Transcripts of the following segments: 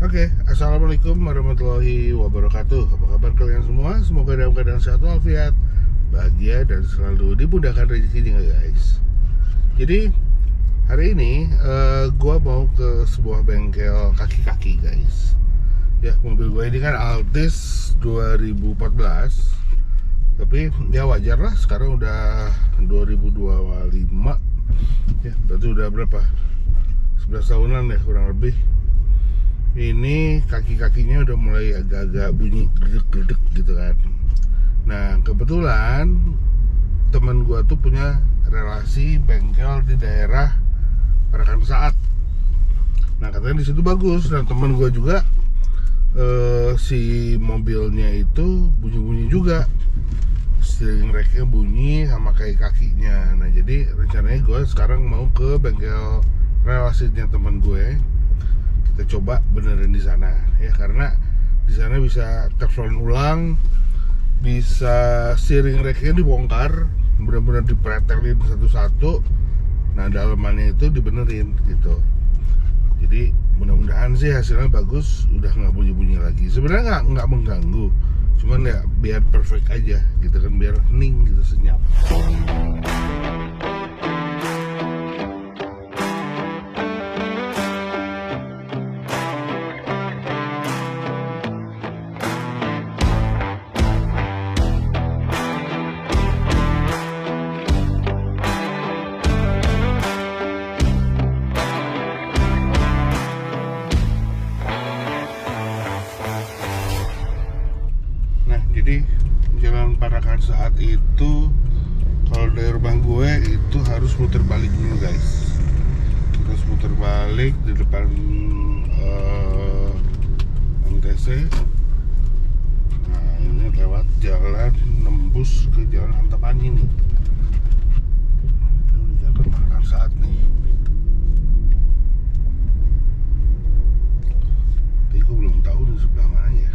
Oke, assalamualaikum warahmatullahi wabarakatuh. Apa kabar kalian semua? Semoga dalam keadaan sehat walafiat, bahagia dan selalu dimudahkan rezekinya guys. Jadi hari ini gua mau ke sebuah bengkel kaki-kaki guys. Ya, mobil gue ini kan Altis 2014. Tapi ya wajar lah, sekarang udah 2025. Ya, berarti udah berapa? 11 tahunan ya kurang lebih. Ini kaki-kakinya udah mulai agak-agak bunyi gredek-gredek gitu kan. Nah kebetulan teman gua tuh punya relasi bengkel di daerah Parakan Saat. Nah katanya di situ bagus. Nah teman gua juga si mobilnya itu bunyi-bunyi juga, steering racknya bunyi sama kayak kakinya. Nah jadi rencananya gue sekarang mau ke bengkel relasinya teman gue. Kita coba benerin di sana ya, karena di sana bisa teflon ulang, bisa steering racknya dibongkar, benar-benar dipretelin satu-satu. Nah dalamannya itu dibenerin gitu. Jadi mudah-mudahan sih hasilnya bagus, udah nggak bunyi-bunyi lagi. Sebenarnya nggak mengganggu, cuman ya biar perfect aja gitu kan, biar hening gitu, senyap. Jadi jalan Parakan Saat itu kalau dari rumah gue itu harus muter balik dulu guys. Kita harus muter balik di depan MTC. Nah ini lewat jalan nembus ke jalan Antapani nih. Ini jalan Parakan Saat nih. Tapi gue belum tahu di sebelah mana ya.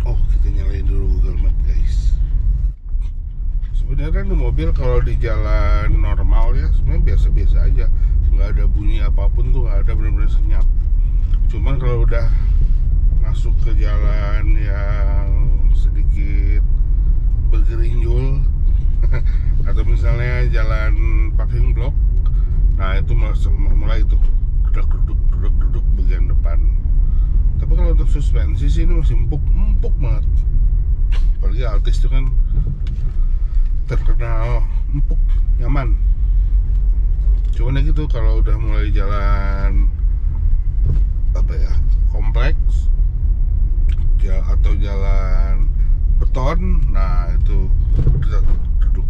Oh, kita nyalain dulu Google Map guys. Sebenarnya kan mobil kalau di jalan normal ya sebenarnya biasa-biasa aja, nggak ada bunyi apapun tuh, nggak ada, benar-benar senyap. Cuman kalau udah masuk ke jalan yang sedikit bergerinjul atau misalnya jalan parking block, nah itu mulai tuh duduk bagian depan. Tapi kalau untuk suspensi sih ini masih empuk banget. Apalagi Altis itu kan terkenal empuk, nyaman. Cuman ya gitu, kalau udah mulai jalan apa ya, kompleks atau jalan beton, nah itu duduk.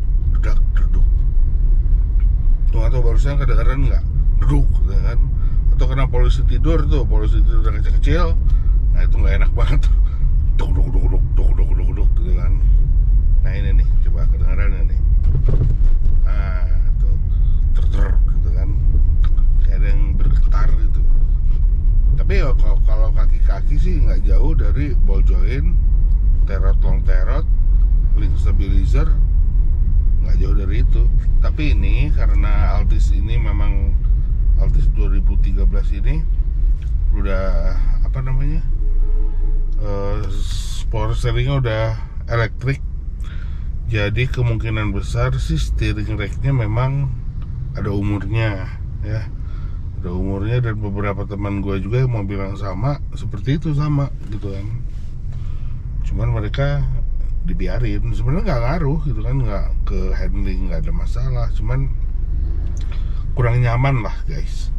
Tuh atau barusan kedengeran nggak? Duduk, ya kan? Atau karena polisi tidur yang kecil, nah itu nggak enak banget, duk gitu kan. Nah ini nih, coba kedengarannya nih, nah itu ter gitu kan, kayak ada yang bergetar gitu. Tapi ya kalau kaki-kaki sih nggak jauh dari ball joint, long terot, link stabilizer, nggak jauh dari itu. Tapi ini karena Altis ini memang Altis 2013 ini udah apa namanya, power steeringnya udah elektrik, jadi kemungkinan besar sih steering racknya memang ada umurnya ya, ada umurnya. Dan beberapa teman gue juga yang mobil yang sama seperti itu, sama gitu kan. Cuman mereka dibiarin, sebenarnya nggak ngaruh gitu kan, nggak ke handling, nggak ada masalah, cuman kurang nyaman lah guys.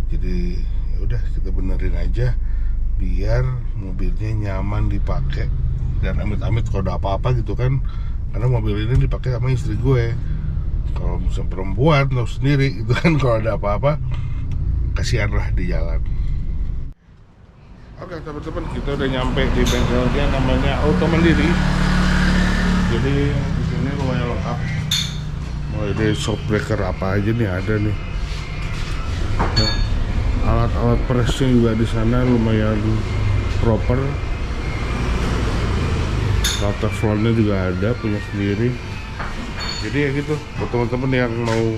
Jadi ya udah, kita benerin aja biar mobilnya nyaman dipakai, dan amit-amit kalau ada apa-apa gitu kan, karena mobil ini dipakai sama istri gue. Kalau misalnya perempuan atau sendiri itu kan, kalau ada apa-apa kasihan lah di jalan. Oke teman-teman, kita udah nyampe di bengkelnya, namanya Auto Mandiri. Jadi di sini lumayan lengkap. Mulai dari shock breaker apa aja nih ada nih. Nah, alat-alat presnya juga di sana lumayan proper. Teflonnya juga ada, punya sendiri. Jadi ya gitu, buat teman-teman yang mau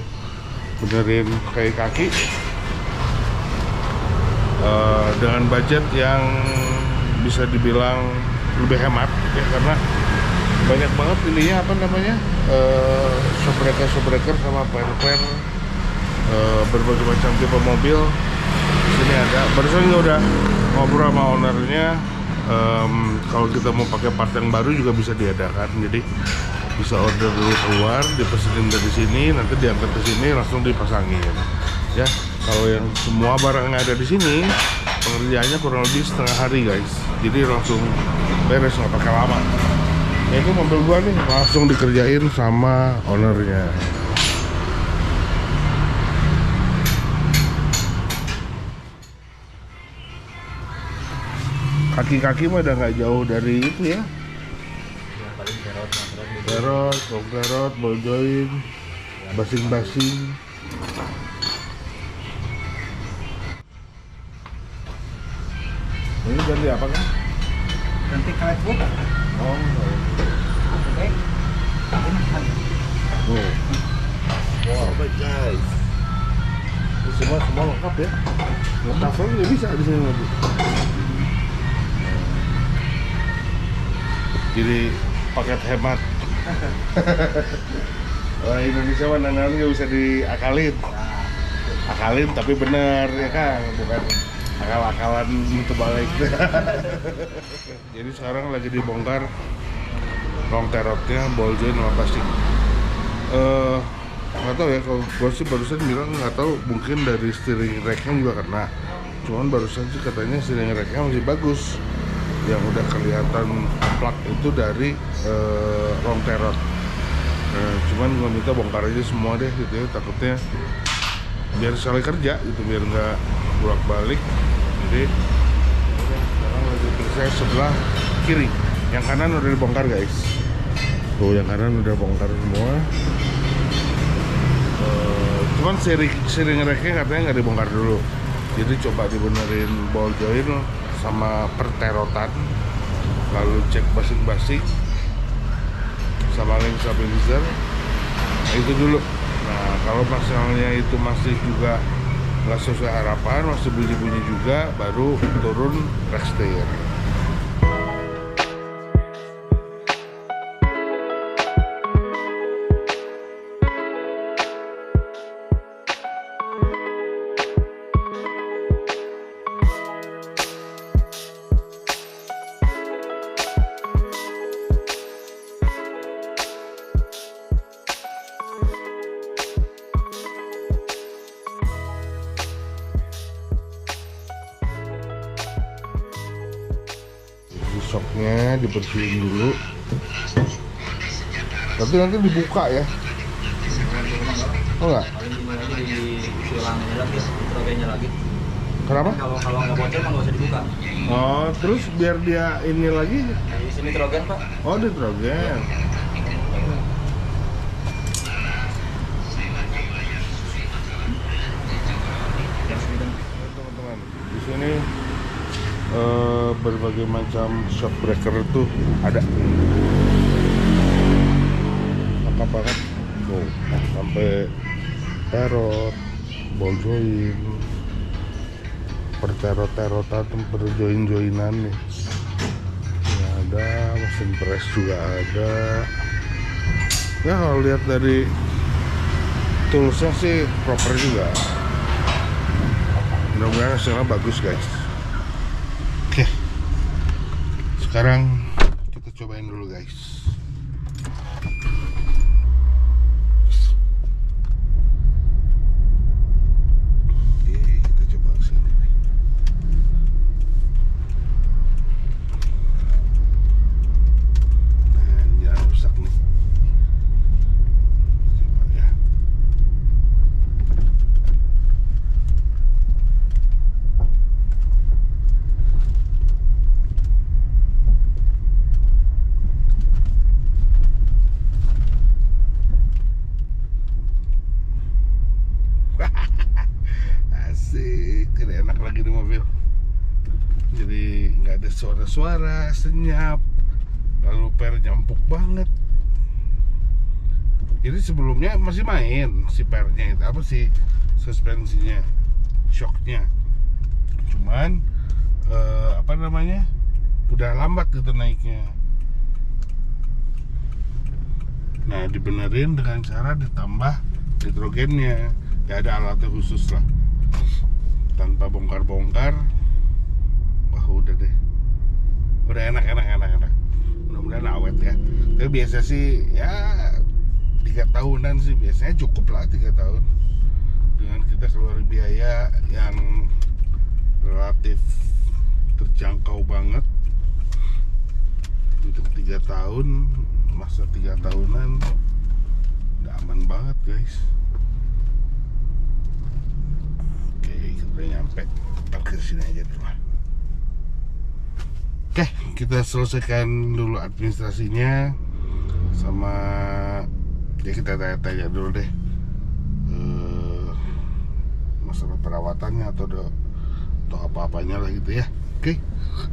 benerin kayak kaki, dengan budget yang bisa dibilang lebih hemat ya, karena banyak banget ininya apa namanya shockbreaker sama player berbagai macam tipe mobil. Sini ada, barusan juga udah ngobrol sama ownernya. Kalau kita mau pakai part yang baru juga bisa diadakan, jadi bisa order dulu keluar, dipesenin dari sini, nanti diangkat ke sini langsung dipasangin ya. Kalau yang semua barang yang ada di sini pengerjaannya kurang lebih setengah hari guys, jadi langsung beres, nggak pakai lama. Ya, itu mobil gua nih langsung dikerjain sama ownernya. Kaki-kaki mah udah nggak jauh dari itu ya. Paling Garot, ball joint, basing-basing. Ini ganti apa kan? ganti karet bu. Oh, Oke. oh. Wow, baik guys. Ini semua lengkap ya. Cover juga bisa di sini nanti. Jadi paket hemat. Orang Indonesia mah nangan nggak bisa diakalin. Akalin tapi bener ya kan, bukan akal-akalan itu balik. Jadi sekarang lagi dibongkar long terotnya, ball joint sama plastik. Nggak tahu ya, kalau gue sih barusan bilang nggak tahu, mungkin dari steering racknya juga kena. Cuman barusan sih katanya steering racknya masih bagus. Yang udah kelihatan plak itu dari long terot. Cuman gue minta bongkar aja semua deh gitu ya, takutnya biar sekali kerja gitu, biar nggak bolak-balik. Jadi sekarang lagi saya sebelah kiri, yang kanan udah dibongkar guys. Tuh yang kanan udah bongkar semua. Cuman steering racknya katanya nggak dibongkar dulu, jadi coba dibenerin ball joint sama perterotan, lalu cek basing-basing sama link stabilizer. Nah, itu dulu. Nah, kalau misalnya itu masih juga nggak sesuai harapan, masih bunyi-bunyi juga, baru turun rack steer. Shocknya dibersihin dulu, tapi nanti dibuka ya. Oh enggak? Paling tinggal lagi diulangin lagi, nitrogennya lagi. Kenapa? Kalau nggak bocor kan nggak usah dibuka. Oh, terus biar dia ini lagi. Di sini nitrogen pak. Oh, nitrogen. Teman-teman, di sini berbagai macam shockbreaker itu ada. Lengkap banget. Tuh, sampai terot, ball joint, perterot-terotan, perjoin-joinan nih. Ini ada, mesin press juga ada. Ya kalau lihat dari toolsnya sih proper juga. Mudah-mudahan hasilnya bagus guys. Oke, sekarang kita cobain dulu guys. Asik, jadi enak lagi di mobil. Jadi nggak ada suara-suara, senyap. Lalu pernya empuk banget. Jadi sebelumnya masih main si pernya itu, apa sih, suspensinya, shocknya. Cuman apa namanya, udah lambat gitu naiknya. Nah, dibenerin dengan cara ditambah nitrogennya. Ya ada alatnya khusus lah, tanpa bongkar-bongkar. Wah udah deh, udah enak. Mudah-mudahan awet ya. Tapi biasa sih ya 3 tahunan sih biasanya cukup lah, 3 tahun. Dengan kita keluar biaya yang relatif terjangkau banget untuk 3 tahun, masa 3 tahunan udah aman banget guys. Oke, kita nyampe, parkir sini aja dulu. Oke, kita selesaikan dulu administrasinya, sama ya kita tanya-tanya dulu deh masalah perawatannya atau apa-apanya lah gitu ya. Oke,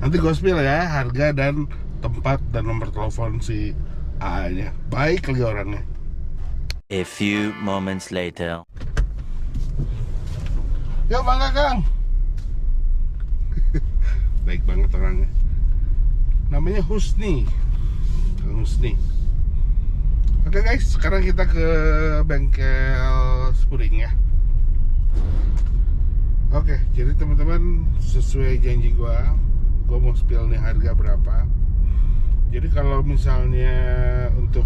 nanti gue spill ya harga dan tempat dan nomor telepon si AA-nya. Baik lagi orangnya. A few moments later. Yuk bangga Kang. Baik banget orangnya. Namanya Husni, Kang Husni. Oke guys, sekarang kita ke bengkel Spuring ya. Oke, jadi teman-teman, sesuai janji gua mau spill nih harga berapa. Jadi kalau misalnya untuk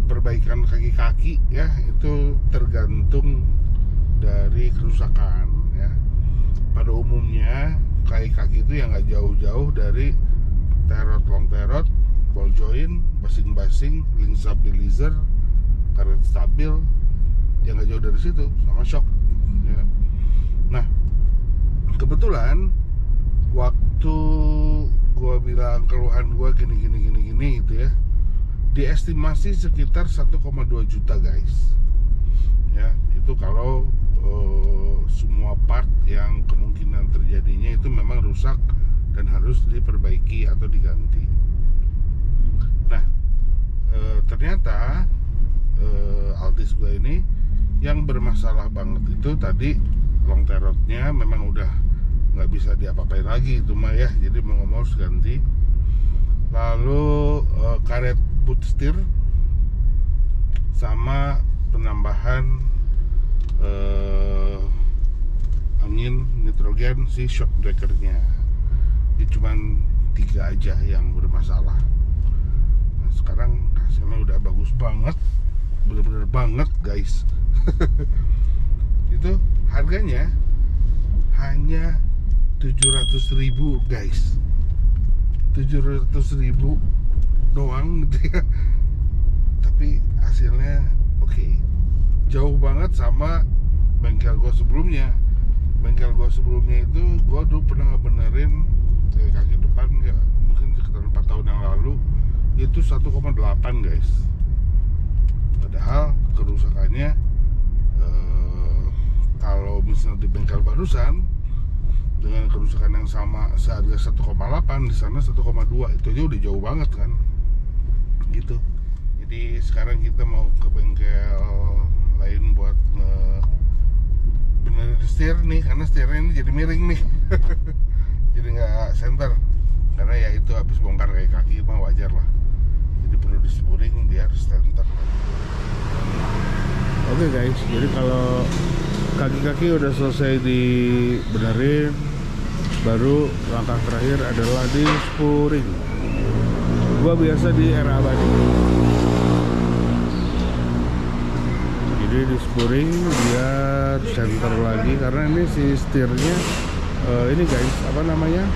perbaikan kaki-kaki ya, itu tergantung dari kerusakan ya. Pada umumnya kaki-kaki itu yang nggak jauh-jauh dari terot, long terot, ball joint, basing-basing, link stabilizer, karet stabil, yang nggak jauh dari situ, sama shock ya. Nah, kebetulan waktu gua bilang keluhan gua gini gitu ya, diestimasi sekitar 1,2 juta guys ya. Itu kalau semua part yang kemungkinan terjadinya itu memang rusak dan harus diperbaiki atau diganti. Nah, ternyata Altis gue ini yang bermasalah banget itu tadi long terotnya memang udah nggak bisa diapa-apain lagi itu mah ya, jadi mau nggak mau harus ganti. Lalu karet boot steer sama penambahan angin nitrogen si shock breakernya. Ini cuman 3 aja yang bermasalah. Nah, sekarang hasilnya udah bagus banget, bener-bener banget guys. Itu harganya hanya 700.000 guys, 700.000 doang gitu ya. Tapi hasilnya oke. Jauh banget sama bengkel gua sebelumnya. Bengkel gua sebelumnya itu gua dulu pernah ngebenerin kaki depan ya, mungkin sekitar 4 tahun yang lalu, itu 1,8 guys. Padahal kerusakannya kalau misalnya di bengkel barusan dengan kerusakan yang sama seharga 1,8, di sana 1,2, itu aja udah jauh banget kan gitu. Jadi sekarang kita mau ke bengkel lain buat benerin setir nih, karena setirnya ini jadi miring nih. Jadi nggak center, karena ya itu habis bongkar kayak kaki mah wajar lah, jadi perlu di spuring biar center. Oke guys, jadi kalau kaki-kaki udah selesai dibenerin, baru langkah terakhir adalah di spuring. Gua biasa di era abadi, jadi di spuring biar center lagi, karena ini si setirnya ini guys, apa namanya,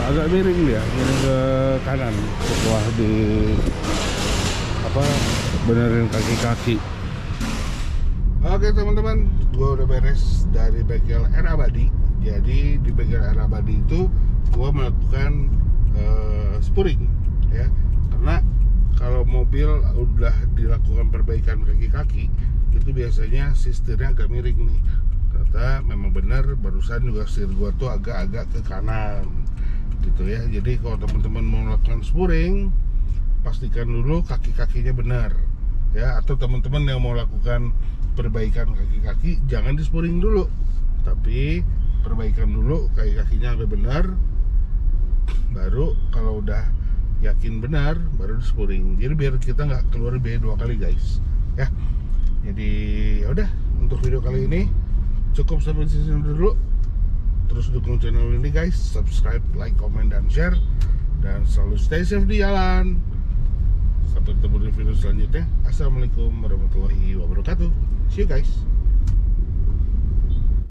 agak miring dia, miring ke kanan setelah di benerin kaki-kaki. Oke teman-teman, gue udah beres dari bengkel Era Abadi. Jadi di bengkel Era Abadi itu gue melakukan spuring ya, karena kalau mobil udah dilakukan perbaikan kaki-kaki itu biasanya si setirnya agak miring nih. Ternyata memang benar, barusan juga setir gua tuh agak-agak ke kanan gitu ya. Jadi kalau teman-teman mau melakukan spuring, pastikan dulu kaki-kakinya benar ya. Atau teman-teman yang mau lakukan perbaikan kaki-kaki, jangan di spuring dulu, Tapi perbaikan dulu kakinya sampai benar, baru kalau udah yakin benar baru di-spuring. Jadi biar kita nggak keluar biaya 2 kali guys ya. Jadi ya udah, untuk video kali ini cukup sampai di sini dulu. Terus dukung channel ini guys, subscribe, like, comment, dan share. Dan selalu stay safe di jalan. Sampai ketemu di video selanjutnya. Assalamualaikum warahmatullahi wabarakatuh. See you guys.